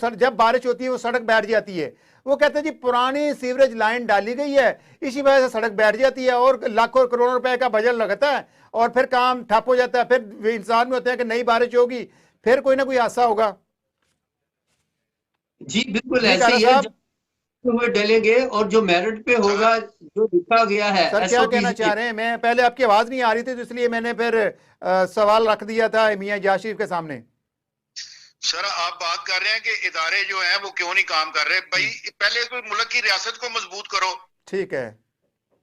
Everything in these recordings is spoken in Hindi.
जब बारिश होती है वो सड़क बैठ जाती है। वो कहते हैं जी पुरानी सीवरेज लाइन डाली गई है, इसी वजह से सड़क बैठ जाती है और लाखों करोड़ों रुपए का बजट लगता है और फिर काम ठप हो जाता है। फिर इंसान में होते हैं कि नई बारिश होगी, फिर कोई ना कोई हादसा होगा। जी बिल्कुल ऐसे ही है, हुए डलेंगे और जो मेरिट पे होगा, जो लिखा गया है सर क्या कहना एसओपी। चाह रहे हैं? मैं पहले आपकी आवाज नहीं आ रही थी तो इसलिए मैंने फिर सवाल रख दिया था मियां जाशिफ के सामने। सर आप बात कर रहे हैं कि इदारे जो हैं वो क्यों नहीं काम कर रहे भाई। पहले तो मुल्क की रियासत को मजबूत करो। ठीक है,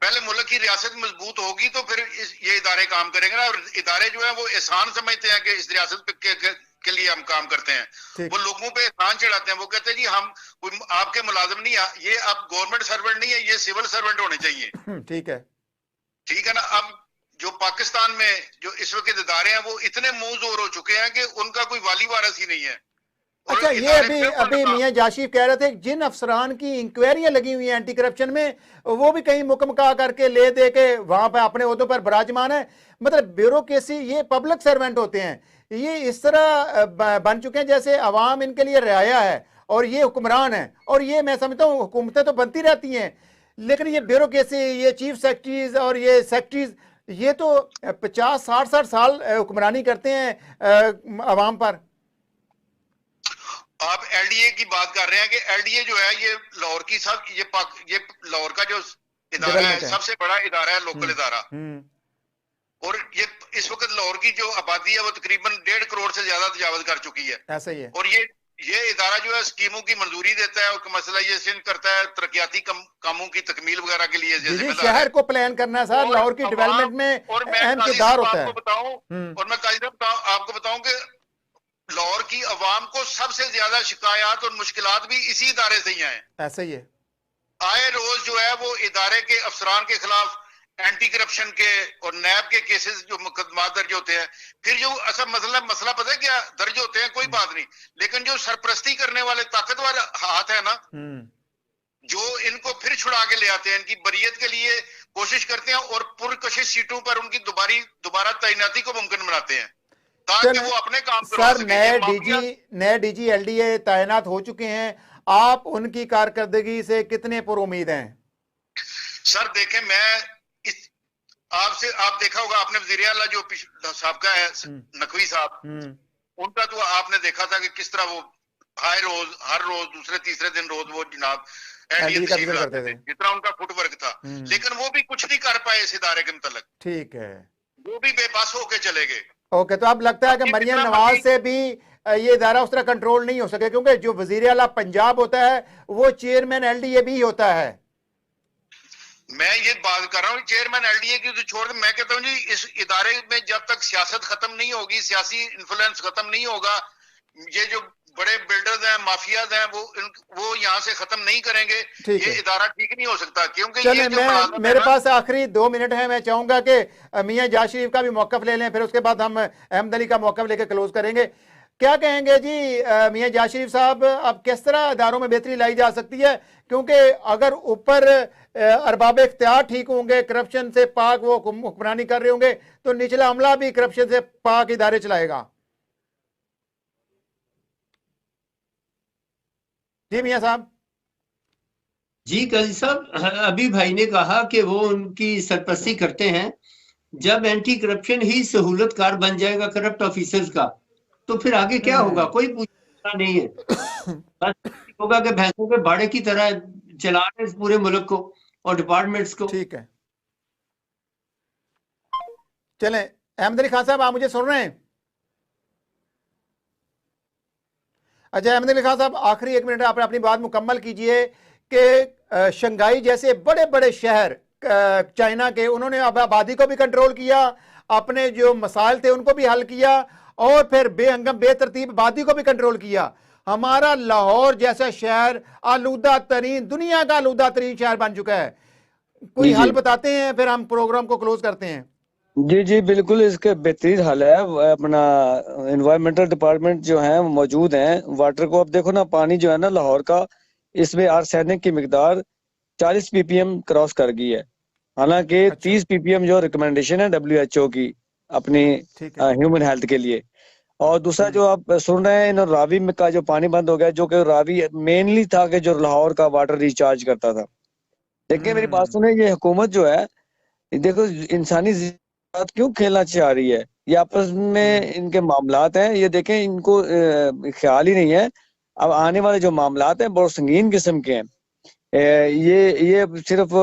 पहले मुल्क की रियासत मजबूत होगी तो फिर ये इदारे काम करेंगे ना। और इदारे जो है वो एहसान समझते हैं कि इस रियासत के लिए हम काम करते हैं। वो लोगों पे एहसान चढ़ाते हैं। वो कहते हैं जी हम आपके मुलाजिम नहीं, ये अब गवर्नमेंट सर्वेंट नहीं है, ये सिविल सर्वेंट होने चाहिए। ठीक है, ठीक है ना। अब जो पाकिस्तान में जो इस वक्त इदारे हैं वो इतने मुंह जोर हो चुके हैं कि उनका कोई वाली वारस ही नहीं है। अच्छा, ये अभी मियां जाशिफ कह रहे थे जिन अफसरान की इंक्वायरियां लगी हुई हैं एंटी करप्शन में, वो भी कहीं मुकम्मल करके ले दे के वहां पे अपने ओहदों पर विराजमान है। मतलब ब्यूरोक्रेसी, ये पब्लिक सर्वेंट होते हैं, ये इस तरह बन चुके हैं जैसे अवाम इनके लिए रियाया है और ये हुक्मरान है। और ये मैं समझता हूँ हुकूमतें तो बनती रहती हैं, लेकिन ये ब्यूरोक्रेसी, ये चीफ सेक्रेटरीज और ये सेक्रेटरीज, ये तो 50-60 साल हुक्मरानी करते हैं अवाम पर। आप एलडीए की बात कर रहे हैं कि एलडीए जो है ये लाहौर की ये लाहौर का जो इदारा है सबसे बड़ा इदारा है, लोकल इदारा। और ये इस वक्त लाहौर की जो आबादी है वो तकरीबन 1.5 करोड़ से ज्यादा तजावज कर चुकी है। ऐसा ही है। और ये इदारा जो है स्कीमों की मंजूरी देता है और मसला ये सिंध करता है तरक्याती कामों की तकमील वगैरह के लिए। जैसे शहर को प्लान करना सर, लाहौर की डेवलपमेंट में अहम किरदार होता है। और मैं आपको बताऊं कि लाहौर की अवाम को सबसे ज्यादा शिकायत और मुश्किलात भी इसी इदारे से ही आए। ऐसा ही है। आए रोज जो है वो इदारे के अफसरान के खिलाफ एंटी करप्शन के और नैब के केसेस जो मुकदमात दर्ज होते हैं। फिर जो असल मसला पता है क्या दर्ज होते हैं, कोई बात नहीं, लेकिन जो सरपरस्ती करने वाले ताकतवर हाथ है ना, जो इनको फिर छुड़ा के ले आते हैं, इनकी बरियत के लिए कोशिश करते हैं और पुरकशिश सीटों पर उनकी दोबारा तैनाती को मुमकिन बनाते हैं ताकि वो अपने काम करा सके। नए डीजी एलडीए तैनात हो चुके हैं, आप उनकी कारकर्दगी से कितने पुरुमीद हैं? सर देखें, आप देखा होगा आपने वज़ीर आला जो साहबका है नकवी साहब, उनका तो आपने देखा था कि किस तरह वो हर रोज दूसरे तीसरे दिन रोज वो जनाब करते थे, जितना उनका फुटवर्क था। लेकिन वो भी कुछ नहीं कर पाए इस इदारे के मुतल्लिक। ठीक है, वो भी बेबस होके चले गए। ओके, तो अब लगता है कि मरियम नवाज से भी ये इदारा उस तरह कंट्रोल नहीं हो सके, क्योंकि जो वज़ीर आला पंजाब होता है वो चेयरमैन एलडीए भी होता है। मैं ये बात कर रहा हूँ चेयरमैन एलडीए की तो छोड़, मैं कहता हूँ जी इस इदारे में जब तक सियासत खत्म नहीं होगी, सियासी इन्फ्लुएंस खत्म नहीं होगा, ये जो बड़े बिल्डर्स हैं, माफियाज हैं, वो यहाँ से खत्म नहीं करेंगे, ये इदारा ठीक नहीं हो सकता। क्योंकि ये जो मेरे पास आखिरी 2 मिनट है, मैं चाहूंगा कि मियां जाशिफ का भी मौकफ ले लें, फिर उसके बाद हम अहमद अली का मौकफ लेकर क्लोज करेंगे। क्या कहेंगे जी मियां जाशिफ साहब, अब किस तरह इदारों में बेहतरी लाई जा सकती है? क्योंकि अगर ऊपर अरबाब इख्तियार ठीक होंगे, करप्शन से पाक वो हुक्मरानी कर रहे होंगे, तो निचला अमला भी करप्शन से पाक इदारे चलाएगा। जी मियां साहब। जी काजी साहब, अभी भाई ने कहा कि वो उनकी सरपरस्ती करते हैं। जब एंटी करप्शन ही सहूलतकार बन जाएगा करप्ट ऑफिसर्स का, तो फिर आगे क्या होगा? कोई पूछना नहीं है। बस होगा कि भैंसों के बाड़े की तरह चला रहे इस पूरे मुल्क को और डिपार्टमेंट्स को। ठीक है, चलें अहमद अली खान साहब, आप मुझे सुन रहे हैं? अच्छा अहमद अली खान साहब, आखिरी 1 मिनट आप अपनी बात मुकम्मल कीजिए कि शंघाई जैसे बड़े बड़े शहर चाइना के, उन्होंने अब आबादी को भी कंट्रोल किया, अपने जो मसाइल थे उनको भी हल किया और फिर बेहंगम बेतरतीब आबादी को भी कंट्रोल किया। हमारा लाहौर जैसा शहर आलूदा तरीन, दुनिया का आलूदा तरीन शहर बन चुका है। कोई हल बताते हैं, फिर हम प्रोग्राम को क्लोज करते हैं। जी जी बिल्कुल, इसके बेहतरीन हल है। अपना एनवायरमेंटल डिपार्टमेंट जो है मौजूद हैं। वाटर को अब देखो ना, पानी जो है ना लाहौर का, इसमें आर्सेनिक की मिकदार 40 ppm क्रॉस कर गई है। हालांकि 30 ppm जो रिकमेंडेशन है WHO की अपनी ह्यूमन हेल्थ के लिए, और दूसरा जो आप सुन रहे हैं, इन रावी में का जो पानी बंद हो गया, जो कि रावी मेनली था कि जो लाहौर का वाटर रिचार्ज करता था। देखिए मेरी बात सुने, ये हुकूमत जो है, देखो इंसानी साथ क्यों खेलना चाह रही है? ये आपस में इनके मामलात हैं, ये देखें, इनको ख्याल ही नहीं है। अब आने वाले जो मामलात हैं बहुत संगीन किस्म के हैं। ये सिर्फ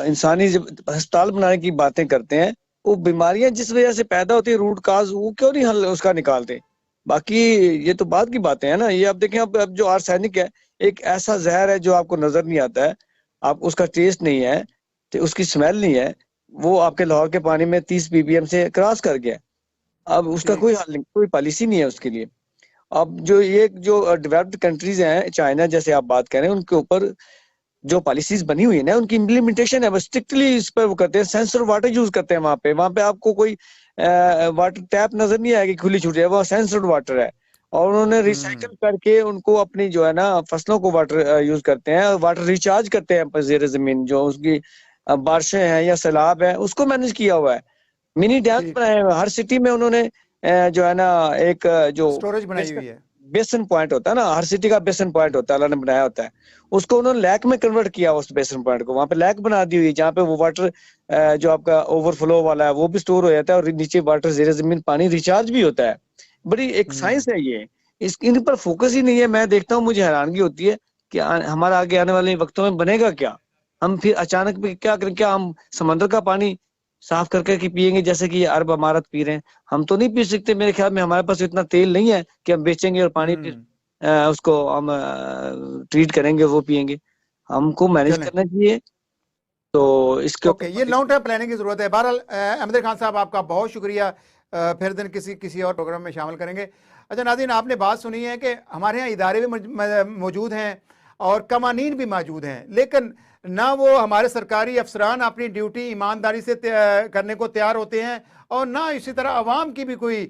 इंसानी अस्पताल बनाने की बातें करते हैं। वो बीमारियां जिस वजह से पैदा होती है, रूट काज, वो क्यों नहीं हल उसका निकालते? बाकी ये तो बाद की बातें हैं ना। ये आप देखें, अब जो आर्सेनिक है, एक ऐसा जहर है जो आपको नजर नहीं आता है, आप उसका टेस्ट नहीं है, तो उसकी स्मेल नहीं है, वो आपके लाहौर के पानी में 30 ppm से क्रॉस कर गया। अब उसका कोई हल नहीं, कोई पॉलिसी नहीं है उसके लिए। अब जो डेवलप्ड कंट्रीज हैं, चाइना जैसे आप बात कर रहे हैं, उनके ऊपर जो पॉलिसीज बनी हुई है ना, उनकी इम्प्लीमेंटेशन है, बस स्ट्रिक्टली इस पर वो करते हैं, सेंसर वाटर यूज करते हैं। वहां पे आपको कोई वाटर टैप नजर नहीं आएगी खुली छूट है, वो सेंसर्ड वाटर है। और उन्होंने रिसाइकल करके उनको अपनी जो है ना फसलों को वाटर यूज करते हैं, वाटर रिचार्ज करते हैं जेर जमीन, जो उसकी बारिशें हैं या सैलाब है, उसको मैनेज किया हुआ है। मिनी डैम बनाए हुए हर सिटी में उन्होंने, जो है ना एक जो स्टोरेज बनाई हुई है, बेसन पॉइंट होता है ना, हर सिटी का बेसन पॉइंट होता है, अल्लाह ने बनाया होता है, उसको उन्होंने लैक में कन्वर्ट किया। उस बेसन पॉइंट को वहां पे लैक बना दी हुई है, जहाँ पे वो वाटर जो आपका ओवरफ्लो वाला है वो भी स्टोर हो जाता है, और नीचे वाटर जेर जमीन पानी रिचार्ज भी होता है। बड़ी एक साइंस है ये, इन पर फोकस ही नहीं है। मैं देखता हूँ, मुझे हैरानगी होती है कि हमारा आगे आने वाले वक्तों में बनेगा क्या? हम फिर अचानक भी क्या करें? क्या हम समंदर का पानी साफ करके की पियेंगे जैसे कि अरब अमारत पी रहे हैं? हम तो नहीं पी सकते, मेरे ख्याल में हमारे पास इतना तेल नहीं है कि हम बेचेंगे और पानी उसको हम ट्रीट करेंगे, वो पियेंगे। हमको मैनेज करना चाहिए। तो इसके ओके, ये लॉन्ग टर्म प्लानिंग की जरूरत है। बहरहाल अहमद खान साहब, आपका बहुत शुक्रिया। फिर दिन किसी और प्रोग्राम में शामिल करेंगे। अच्छा नाज़रीन, आपने बात सुनी है कि हमारे यहाँ इदारे भी मौजूद हैं और कवानीन भी मौजूद हैं, लेकिन ना वो हमारे सरकारी अफसरान अपनी ड्यूटी ईमानदारी से करने को तैयार होते हैं, और ना इसी तरह अवाम की भी कोई